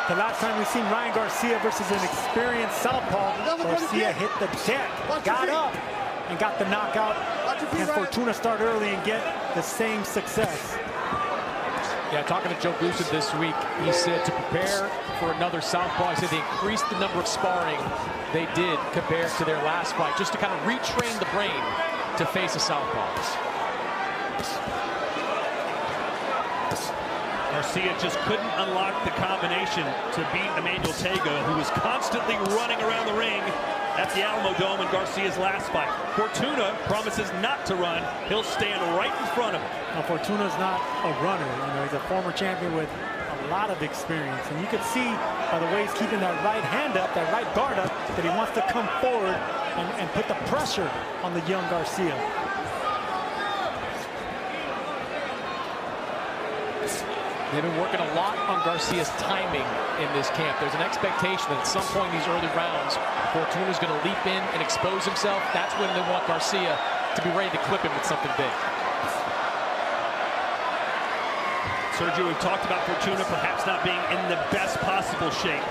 The last time we've seen Ryan Garcia versus an experienced southpaw, Garcia hit the deck, got up, and got the knockout. Can Fortuna start early and get the same success? Yeah, talking to Joe Goosen this week, he said to prepare for another southpaw, he said they increased the number of sparring they did compared to their last fight, just to kind of retrain the brain to face a southpaw. Garcia just couldn't unlock the combination to beat Emmanuel Tego, who was constantly running around the ring at the Alamo Dome in Garcia's last fight. Fortuna promises not to run. He'll stand right in front of him. Now, Fortuna's not a runner. You know, he's a former champion with a lot of experience. And you can see by the way he's keeping that right hand up, that right guard up, that he wants to come forward and put the pressure on the young Garcia. They've been working a lot on Garcia's timing in this camp. There's an expectation that at some point in these early rounds, Fortuna's going to leap in and expose himself. That's when they want Garcia to be ready to clip him with something big. Sergio, we've talked about Fortuna perhaps not being in the best possible shape.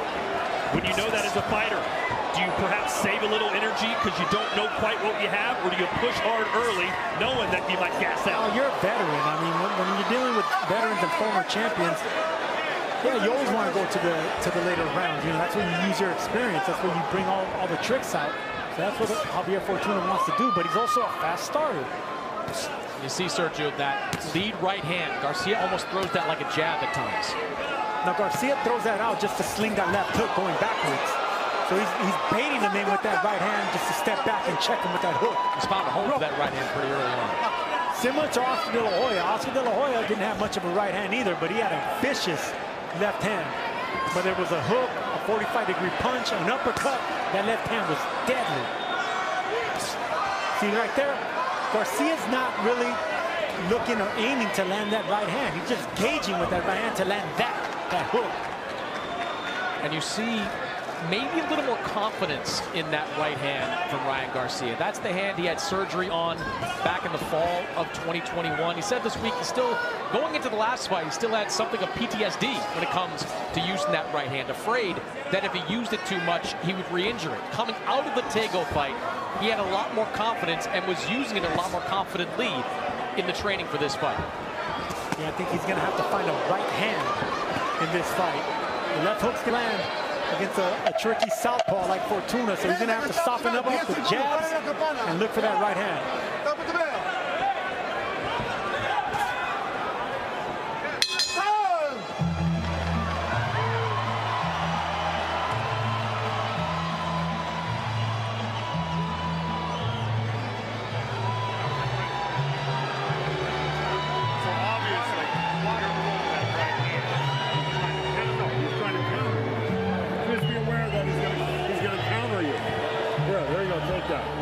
When you know that as a fighter, do you perhaps save a little energy because you don't know quite what you have, or do you push hard early knowing that you might gas out? Oh, you're a veteran. I mean, when you're dealing with veterans and former champions, yeah, you always want to go to the later rounds. You know, that's when you use your experience. That's when you bring all the tricks out. So that's what Javier Fortuna wants to do, but he's also a fast starter. You see, Sergio, that lead right hand. Garcia almost throws that like a jab at times. Now, Garcia throws that out just to sling that left hook going backwards. So he's baiting him in with that right hand just to step back and check him with that hook. He's found a home for that right hand pretty early on. Similar to Oscar De La Hoya. Oscar De La Hoya didn't have much of a right hand either, but he had a vicious left hand. Whether it was a hook, a 45-degree punch, an uppercut, that left hand was deadly. See right there? Garcia's not really looking or aiming to land that right hand. He's just gauging with that right hand to land that hook. And you see maybe a little more confidence in that right hand from Ryan Garcia. That's the hand he had surgery on back in the fall of 2021. He said this week he's still, going into the last fight, he still had something of PTSD when it comes to using that right hand. Afraid that if he used it too much, he would re-injure it. Coming out of the Tego fight, he had a lot more confidence and was using it a lot more confidently in the training for this fight. Yeah, I think he's going to have to find a right hand in this fight. The left hooks can land against a tricky southpaw like Fortuna, so he's going to have to soften up with jabs and look for that right hand.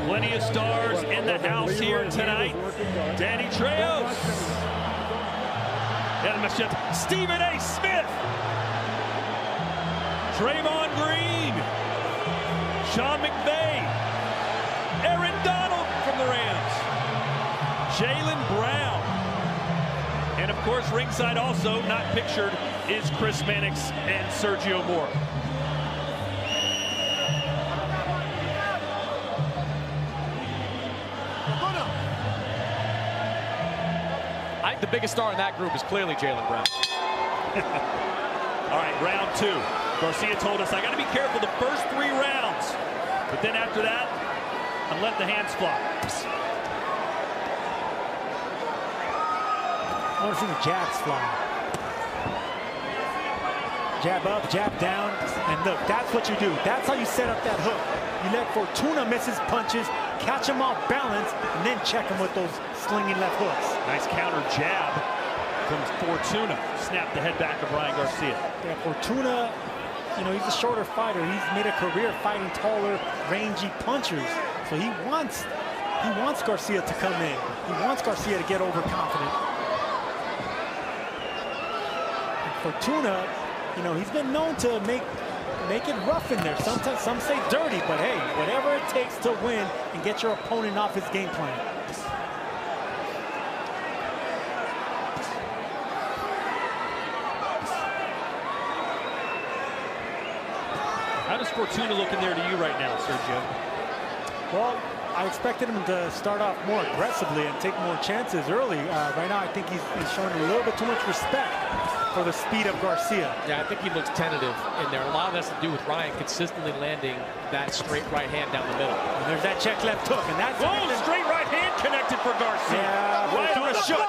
Plenty of stars in the house here tonight. Danny Trejo, Stephen A. Smith, Draymond Green, Sean McVay, Aaron Donald from the Rams, Jaylen Brown, and of course ringside also not pictured is Chris Mannix and Sergio Moore. I think the biggest star in that group is clearly Jaylen Brown. All right, round two. Garcia told us, I got to be careful the first 3 rounds. But then after that, I'm letting the hands fly. I want to see the jabs fly. Jab up, jab down, and look, that's what you do. That's how you set up that hook. You let Fortuna miss his punches, catch him off balance, and then check him with those slinging left hooks. Nice counter jab from Fortuna. Snap the head back of Ryan Garcia. Yeah, Fortuna, you know, he's a shorter fighter. He's made a career fighting taller, rangy punchers. So he wants Garcia to come in. He wants Garcia to get overconfident. And Fortuna, you know, he's been known to make it rough in there. Sometimes some say dirty, but hey, whatever it takes to win and get your opponent off his game plan. Fortuna looking there to you right now, Sergio? Well, I expected him to start off more aggressively and take more chances early. Right now, I think he's showing a little bit too much respect for the speed of Garcia. Yeah, I think he looks tentative in there. A lot of that's to do with Ryan consistently landing that straight right hand down the middle. And there's that check left hook, and that's Straight right hand connected for Garcia. Yeah, Fortuna shook.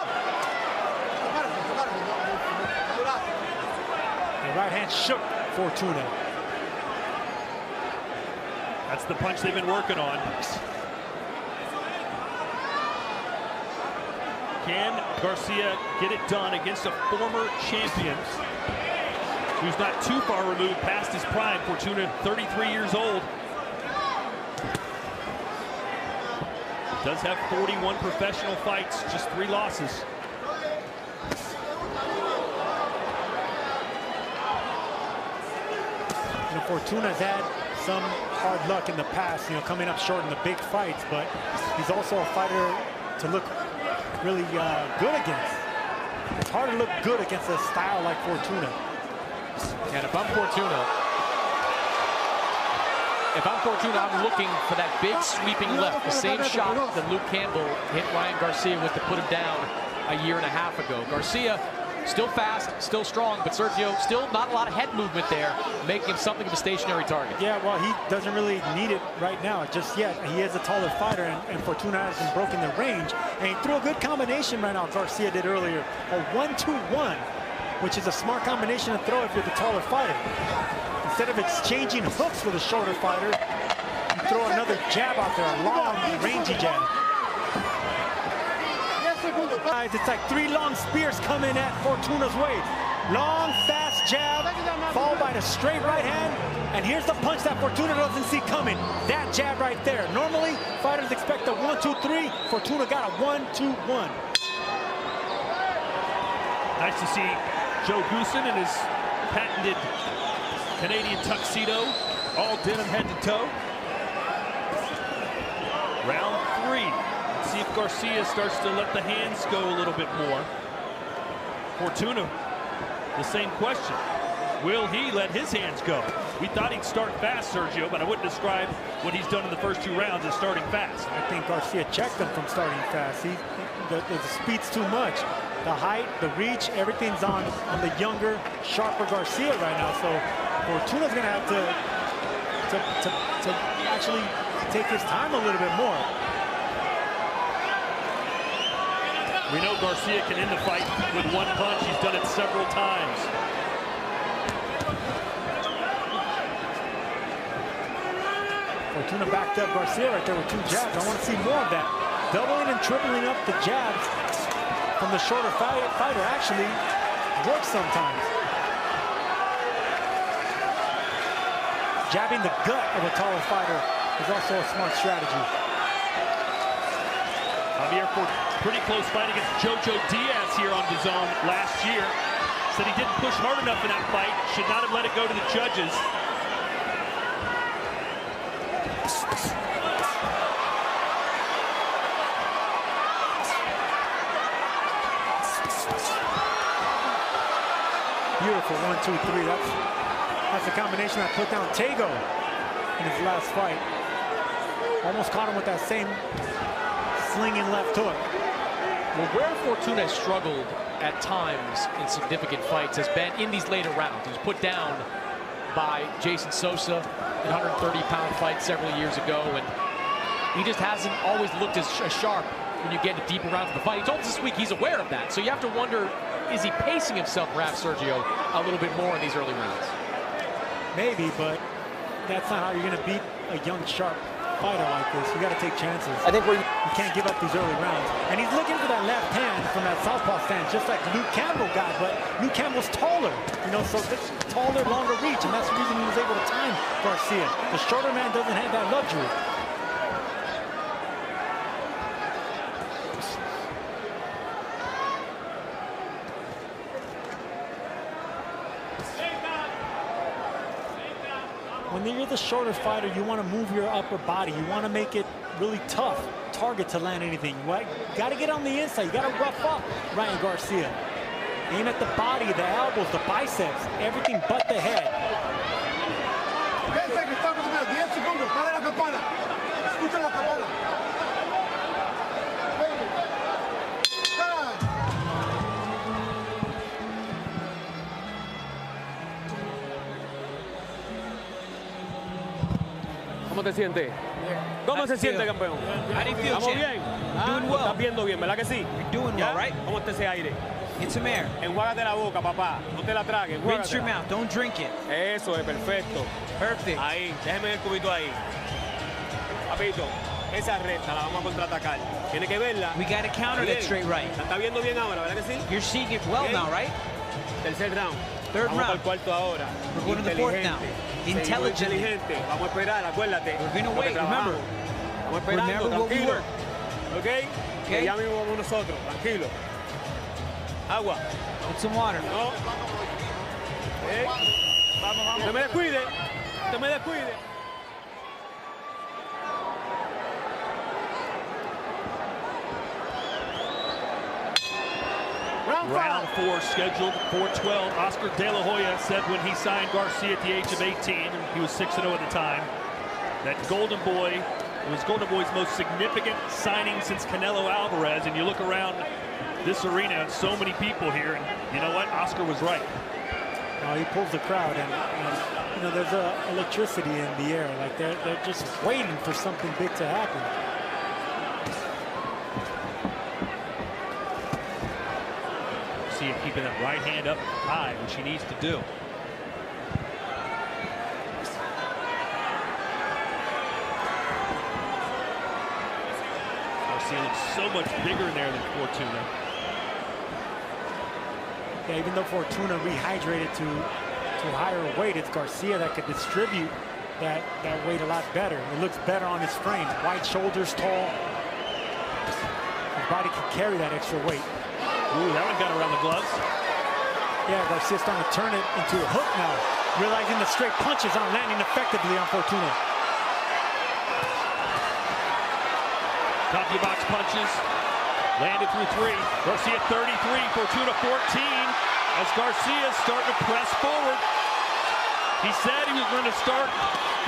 The right hand shook Fortuna. That's the punch they've been working on. Can Garcia get it done against a former champion who's not too far removed past his prime? Fortuna, 33 years old. Does have 41 professional fights, just 3 losses. You know, Fortuna's had some hard luck in the past, you know, coming up short in the big fights, but he's also a fighter to look really good against. It's hard to look good against a style like Fortuna. And if I'm Fortuna, I'm looking for that big sweeping left, the same shot that Luke Campbell hit Ryan Garcia with to put him down a year and a half ago. Garcia, still fast, still strong, but Sergio, still not a lot of head movement there, making him something of a stationary target. Yeah, well, he doesn't really need it right now just yet. He is a taller fighter, and Fortuna hasn't broken the range. And he threw a good combination right now, Garcia did earlier. A 1-2-1, which is a smart combination to throw if you're the taller fighter. Instead of exchanging hooks with a shorter fighter, you throw another jab out there, a long, rangy jab. It's like 3 long spears coming at Fortuna's way. Long, fast jab, followed by the straight right hand. And here's the punch that Fortuna doesn't see coming. That jab right there. Normally, fighters expect a 1-2-3. Fortuna got a 1-2-1. Nice to see Joe Goosen in his patented Canadian tuxedo, all denim head to toe. Round 3. Let's see if Garcia starts to let the hands go a little bit more. Fortuna, the same question. Will he let his hands go? We thought he'd start fast, Sergio, but I wouldn't describe what he's done in the first 2 rounds as starting fast. I think Garcia checked him from starting fast. The speed's too much. The height, the reach, everything's on the younger, sharper Garcia right now. So Fortuna's going to have to actually take his time a little bit more. We know Garcia can end the fight with 1 punch. He's done it several times. Fortuna backed up Garcia right there with 2 jabs. I want to see more of that. Doubling and tripling up the jabs from the shorter fighter actually works sometimes. Jabbing the gut of a taller fighter is also a smart strategy. Javier Fortuna, pretty close fight against Jojo Diaz here on DAZN last year. Said he didn't push hard enough in that fight. Should not have let it go to the judges. Beautiful 1-2-3. That's the combination that put down Tego in his last fight. Almost caught him with that same slinging left hook. Well, where Fortuna has struggled at times in significant fights has been in these later rounds. He was put down by Jason Sosa in a 130-pound fight several years ago, and he just hasn't always looked as sharp when you get into deeper rounds of the fight. He told us this week he's aware of that, so you have to wonder, is he pacing himself, perhaps, Sergio, a little bit more in these early rounds? Maybe, but that's not how you're going to beat a young, sharp fighter like this. You got to take chances. I think you can't give up these early rounds. And he's looking for that left hand from that southpaw stance, just like Luke Campbell got. But Luke Campbell's taller, you know, so this taller, longer reach, and that's the reason he was able to time Garcia. The shorter man doesn't have that luxury. When you're the shorter fighter, you want to move your upper body. You want to make it really tough target to land anything. You got to get on the inside. You got to rough up Ryan Garcia. Aim at the body, the elbows, the biceps, everything but the head. Piensa que estamos en 10 segundos. Para la campana. Escucha la campana. ¿Cómo te sientes? ¿Cómo se siente, campeón? How do you feel, ¿Estamos champ? bien? Doing Lo estás well. viendo bien, ¿verdad que sí? You're doing ¿Ya? well, right? ¿Cómo está ese aire? Get some air. Enjuágate la boca, papá. No te la tragues. Rinse your enjuágatela. mouth. Don't drink it. Eso es perfecto. Perfect. Ahí, déjeme el cubito ahí. Papito, esa recta la vamos a contraatacar. Tiene que verla. We got to counter that Bien. straight right. La está viendo bien ahora, ¿verdad que sí? You're seeing it well Bien. now, right? Tercer round. Third Vamos para el round. cuarto ahora. We're going to the fourth Inteligente. now. Seguimos Intelligently. inteligente. Vamos a esperar, acuérdate. We're gonna Lo que wait, trabajamos. remember. Vamos esperando, Remember what we tranquilo. were. ¿Ok? Que ya mismo vamos nosotros, tranquilo. Agua. Get some water. No. Vamos, vamos. No me descuide. No me descuide. Round 4 scheduled 4-12. Oscar De La Hoya said when he signed Garcia at the age of 18, he was 6-0 at the time, that Golden Boy, it was Golden Boy's most significant signing since Canelo Alvarez. And you look around this arena, so many people here, and you know what? Oscar was right. He pulls the crowd, and you know, there's electricity in the air. Like they're just waiting for something big to happen. See him keeping that right hand up high, which he needs to do. Garcia looks so much bigger in there than Fortuna. Yeah, even though Fortuna rehydrated to higher weight, it's Garcia that could distribute that weight a lot better. It looks better on his frame. Wide shoulders, tall. His body can carry that extra weight. Ooh, that one got around the gloves. Yeah, Garcia's starting to turn it into a hook now, realizing the straight punches aren't landing effectively on Fortuna. Top of the box punches. Landed through 3. Garcia 33, Fortuna 14. As Garcia's starting to press forward. He said he was going to start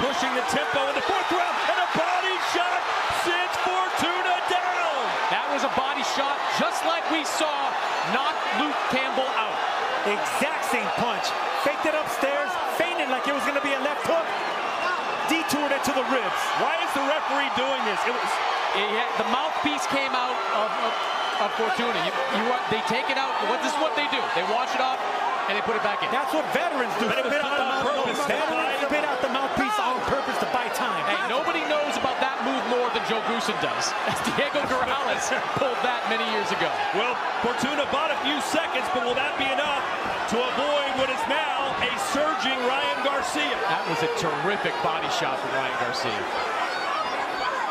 pushing the tempo in the 4th round, and a body shot sends Fortuna down. That was a body shot, just like we saw knock Luke Campbell out. Exact same punch. Faked it upstairs, feinted like it was going to be a left hook, detoured it to the ribs. Why is the referee doing this? The mouthpiece came out of Fortuna. They take it out. This is what they do. They wash it off and they put it back in. That's what veterans do. But it was done on purpose. Veterans spit out the mouthpiece on purpose to buy time. Hey, nobody knows about that move more than Joe Goosen does. As Diego Corrales pulled that many years ago. Well, Fortuna bought a few seconds, but will that be enough to avoid what is now a surging Ryan Garcia? That was a terrific body shot for Ryan Garcia.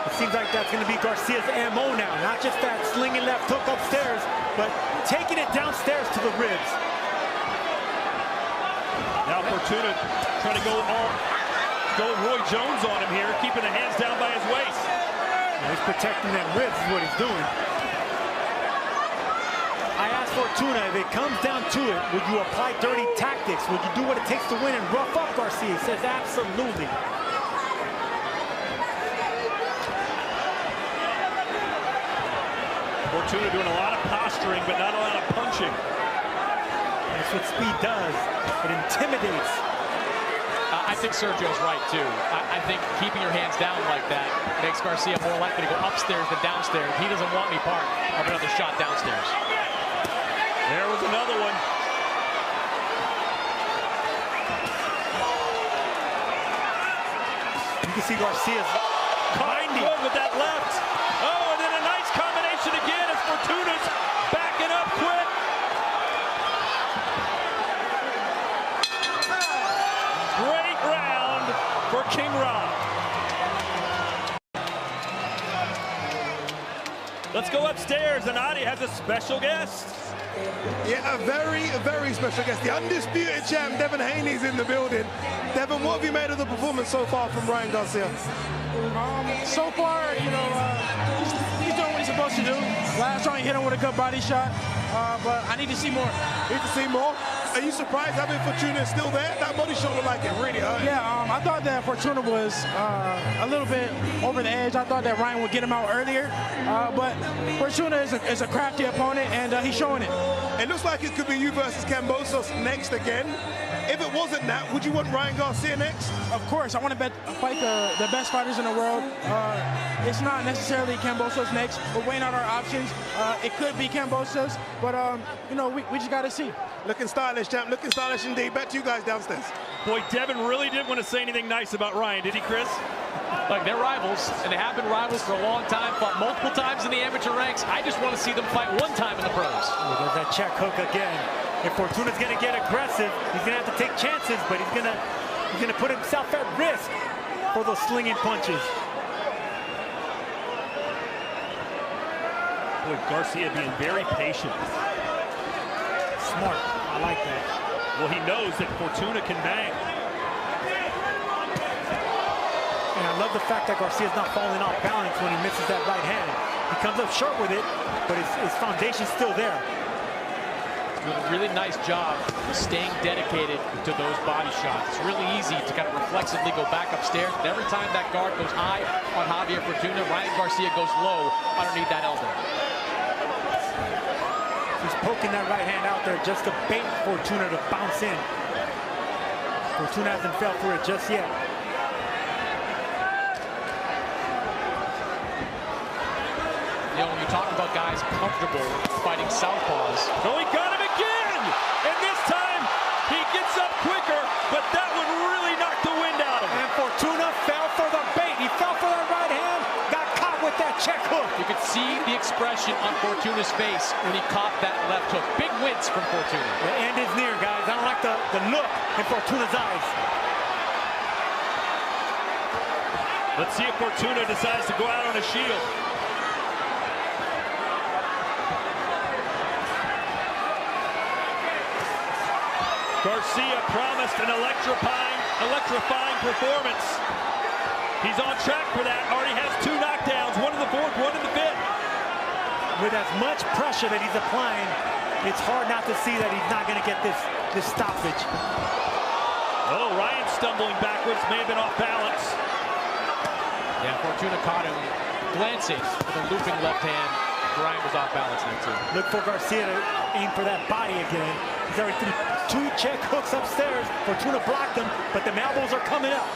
It seems like that's going to be Garcia's MO now. Not just that slinging left hook upstairs, but taking it downstairs to the ribs. Now Fortuna trying to go Roy Jones on him here, keeping the hands down by his waist. He's protecting them ribs is what he's doing. I asked Fortuna, if it comes down to it, would you apply dirty tactics? Would you do what it takes to win and rough up Garcia? He says absolutely. Fortuna doing a lot of posturing, but not a lot of punching. That's what speed does. It intimidates. I think Sergio's right, too. I think keeping your hands down like that makes Garcia more likely to go upstairs than downstairs. He doesn't want any part of another shot downstairs. There was another one. You can see Garcia's binding. Good with that left. Oh, and then a nice combination again as Fortuna's backing up quick. Great round for King Rob. Let's go upstairs, and Adi has a special guest. Yeah, a very special guest. The undisputed champ, Devin Haney's in the building. Devin, what have you made of the performance so far from Ryan Garcia? So far, you know, he's doing what he's supposed to do. Last round, he hit him with a good body shot, but I need to see more. Need to see more? Are you surprised Javier Fortuna is still there? That body shot looked like it really hurt. Yeah, I thought that Fortuna was a little bit over the edge. I thought that Ryan would get him out earlier, but Fortuna is a crafty opponent, and he's showing it. It looks like it could be you versus Kambosos next again. If it wasn't that, would you want Ryan Garcia next? Of course, I want to fight the best fighters in the world. It's not necessarily Kambosos next. We're weighing out our options. It could be Kambosos, but you know, we just got to see. Looking stylish, champ. Looking stylish indeed. Back to you guys downstairs. Boy, Devin really didn't want to say anything nice about Ryan, did he, Chris? Like, they're rivals, and they have been rivals for a long time, fought multiple times in the amateur ranks. I just want to see them fight one time in the pros. Oh, there's that check hook again. If Fortuna's going to get aggressive, he's going to have to take chances, but he's going to put himself at risk for those slinging punches. Boy, Garcia being very patient. Smart. I like that. Well, he knows that Fortuna can bang. And I love the fact that Garcia's not falling off balance when he misses that right hand. He comes up short with it, but his foundation's still there. Doing a really nice job of staying dedicated to those body shots. It's really easy to kind of reflexively go back upstairs, but every time that guard goes high on Javier Fortuna, Ryan Garcia goes low underneath that elbow. He's poking that right hand out there just to bait Fortuna to bounce in. Fortuna hasn't fell for it just yet. You know, when you talk about guys comfortable fighting southpaws. So he got him again! And this time, he gets up quicker, but that one really knocked the wind out of him. And Fortuna fell for the bait. He fell for that right hand, got caught with that check hook. You could see the expression on Fortuna's face when he caught that left hook. Big wince from Fortuna. The end is near, guys. I don't like the look in Fortuna's eyes. Let's see if Fortuna decides to go out on a shield. Garcia promised an electrifying performance. He's on track for that. Already has 2 knockdowns, one in the 4th, one in the 5th. With as much pressure that he's applying, it's hard not to see that he's not going to get this stoppage. Oh, Ryan stumbling backwards, may have been off balance. Yeah, Fortuna caught him glancing with a looping left hand. Ryan was off balance there too. Look for Garcia to aim for that body again. He's already threw 2 check hooks upstairs. Fortuna blocked them, but the elbows are coming up.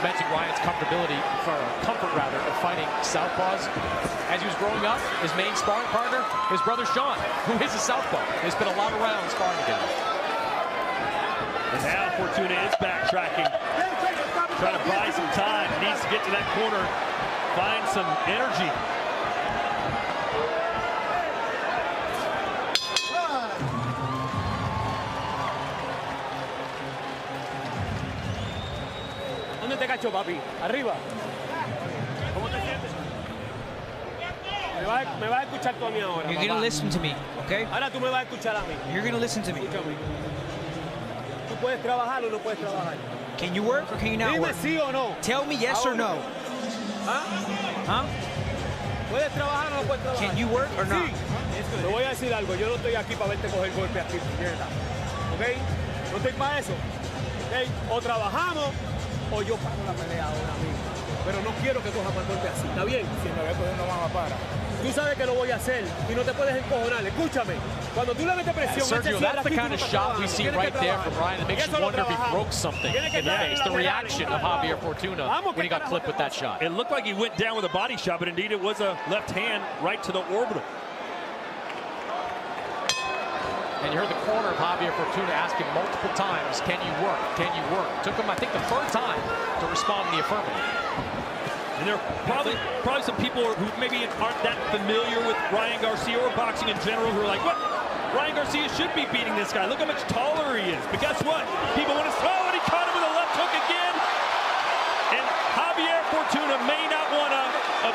Mentioned Ryan's comfort of fighting southpaws. As he was growing up, his main sparring partner, his brother Sean, who is a southpaw. They spent a lot of rounds sparring together. And now Fortuna is backtracking, trying to buy some time. Needs to get to that corner, find some energy. ¿Dónde te cachó, papi? Arriba. ¿Cómo te sientes? Me vas a escuchar tú a mí ahora. You're going to listen to me, okay? Ahora tú me vas a escuchar a mí. You're going to listen to me. Escúchame. ¿Tú puedes trabajar o no puedes trabajar? Can you work or can you not Dime work? sí o no. Tell me yes or no. ¿Ah? Huh? ¿Puedes trabajar o no puedes trabajar? Can you work or not? Sí. Te voy a decir algo. Yo no estoy aquí para verte coger golpe aquí, puñeta. ¿Ok? No estoy para eso. ¿Ok? O trabajamos o yo pago la pelea ahora mismo. Pero no quiero que cojas más golpe así. ¿Está bien? Si me ves cogiendo más para. Tú sabes que lo voy a hacer y no te puedes encojonar. Escúchame. Cuando tú le metes presión, Sergio, that's the kind of shot we see right there from Ryan that makes you wonder if he broke something in the face. The reaction of Javier Fortuna when he got clipped with that shot. It looked like he went down with a body shot, but indeed it was a left hand right to the orbital. And you heard the corner of Javier Fortuna asking multiple times, can you work? Can you work? Took him, I think, the 3rd time to respond in the affirmative. And there are probably some people who maybe aren't that familiar with Ryan Garcia or boxing in general who are like, what? Ryan Garcia should be beating this guy. Look how much taller he is. But guess what? People want to throw, and he caught him with a left hook again. And Javier Fortuna may not want to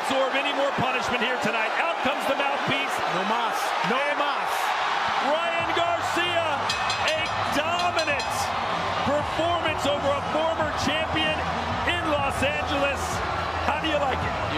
absorb any more punishment here tonight. Out comes the mouthpiece. No mas. Los Angeles. How do you like it?